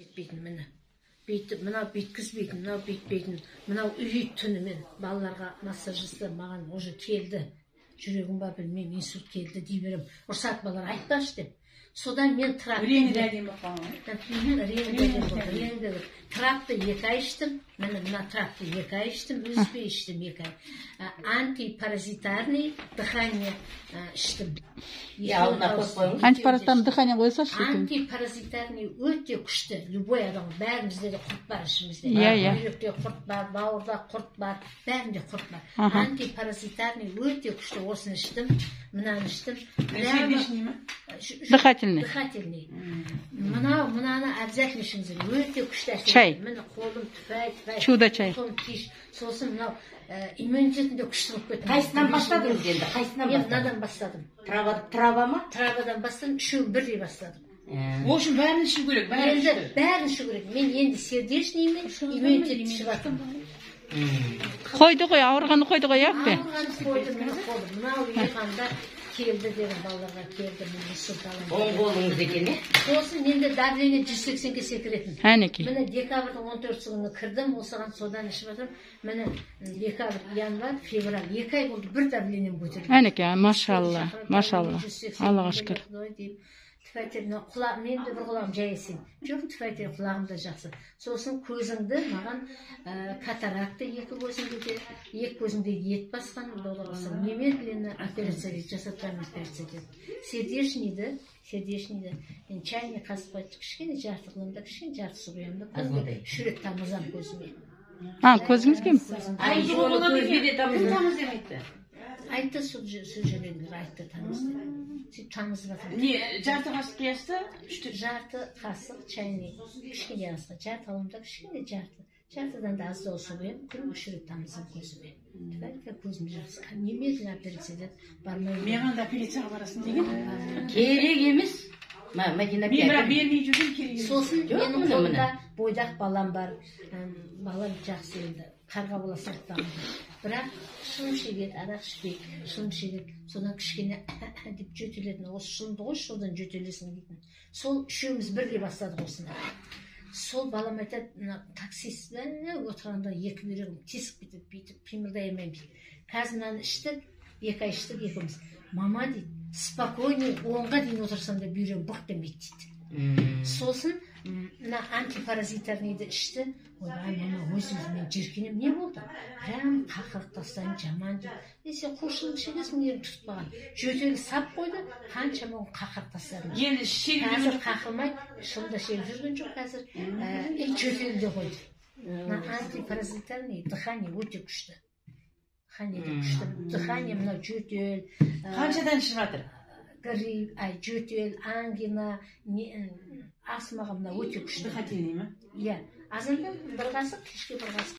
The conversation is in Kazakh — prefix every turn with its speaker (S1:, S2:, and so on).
S1: Bitmeydim mene. Bitip mına bitkizbeydim, mına bitbeydim. Mına üyüt tünümen ballarga massajiste mağan oje keldi. Жүрегім ба білмеймін, инсульт келді дей берем. Ұрсат балар айтпашы деп. Содан мен трапты... Трапты 2 ай іштім. Мына трапты 2 ай іштім, үзбей іштім 2 ай. Антипаразитарный дыхание іштім.
S2: Антипаразитарный дыхание қойса ішті.
S1: Антипаразитарный өте күшті. Любой адам, бәрімізде де құрт бар ішімізде. Бүйректе құрт бар, бауырда құрт бар, бәрінде құрт бар. Антипаразитарный өте күшті. Осыны іштім, мынаны іштім.
S2: Дыхательный.
S1: Дыхательный. Мынаны обязательно ішіңіздер. Өте күшті әсер.
S2: Чай.
S1: Міне қолым түпәй.
S2: Чудо чай.
S1: Сосын мынау иммунитетінде күшті болып кетті.
S3: Қайсынан бастадыңыз енді? Қайсынан бастадыңыз?
S1: Мынадан бастадым.
S3: Трава ма?
S1: Travaдан бастадым, үшеуін бірдей бастадым.
S3: О үшін бәрін ішу керек,
S1: бәрін ішу керек. Мен енді сердечныймен иммунитет ішіп жатырмын.
S2: Қойды ғой, ауырғаны қойды ғой, яппе?
S1: Ауырғаны қойды, мынау үйғанда келді дедім, балаларға келді, мен сұлталым.
S3: Оң болыңыз екен, е?
S1: Сосын менде давление 180-ге секіретін.
S2: Әнеки.
S1: Міне декабрьдің 14 күні кірдім, осыған содан ішіп жатырмын. Міне декабрь, январь, февраль, 2 ай болды, бір давлением көтерді.
S2: Әнеки, машалла, машалла. Аллаға шүкір.
S1: Мен де бір құлағым жайесен. Жоқ, түфәйтер құлағым да жақсы. Сосын көзіңді, маған катаракты 2 көзіңде де, 2 көзіңде ет басқан, болғасын. Немедленно операция дейді, жасатқан операция дейді. Сердечныйді. Мен чайный қасып қайтып кішкене жарты қылымда, кішкене жарты су құямын да, шүрек тамызам көзіме.
S2: Көзіңізге ме?
S3: Ай, жоғы көзге де тамыз демейді.
S1: Айтты сол жүрегілер, айтты тамызды. Сөйтіп тамызып жатыр.
S3: Не, жарты қасық қиясты?
S1: Жарты қасық чайный, кішкене асқа, жарты алымда кішкене жарты. Жартыдан да аздау су құямын, күн шүрек тамызам көзіме. Түбәлі көзім жақсы. Немедленно операция бармай.
S3: Мен анда операцияға барасың деген? Керек емес. Мен бірақ бермей жүрген керек емес.
S1: Сосын менің қолымда бойдақ балам бар. Балам жақсы енді. Қарға бола сақтамын. Бірақ шылым шегет, арақ ішпейді, шылым шегет. Содан кішкене деп жөтелетін. Осы шылымды қойшы, содан жөтелесің дейтін. Сол үшеуміз бірге бастадық осыны. Сол балам айтады, таксист отырғанда 2 бүйрегім тесіп кетеді, бүйтіп қимылдай алмаймын дейді. Қазір мынаны іштік, 2 ай іштік екеуміз. Мама дейді, спокойный 10-ға дейін отырсам да бүйрегім бұрқ демейді дейді. Сосын мына антипаразитарныйды ішті. Ойбай, мама, өзімізмен жеркенем, не болды? Прям қақырып тастайын, жаман дейді. Сен құлшылық шегесің, ерін тұтпаған. Жөтелі сап қойды, қаншама қақырып тастадым.
S3: Енді шегіп
S1: қазір қақылмайды, шылымда шегіп жүрген жоқ қазір. Жөтелі де қойды. Антипаразитарный дыхание өте күшті. Дыхание мынау жөтел.
S3: Қаншадан ішіп жатыр?
S1: Грипп, жөтел, ангина, астмаға мына өте күшті.
S3: Дыхательный ма?
S1: Иә. Азанда бір қасық, кешке бір қасық.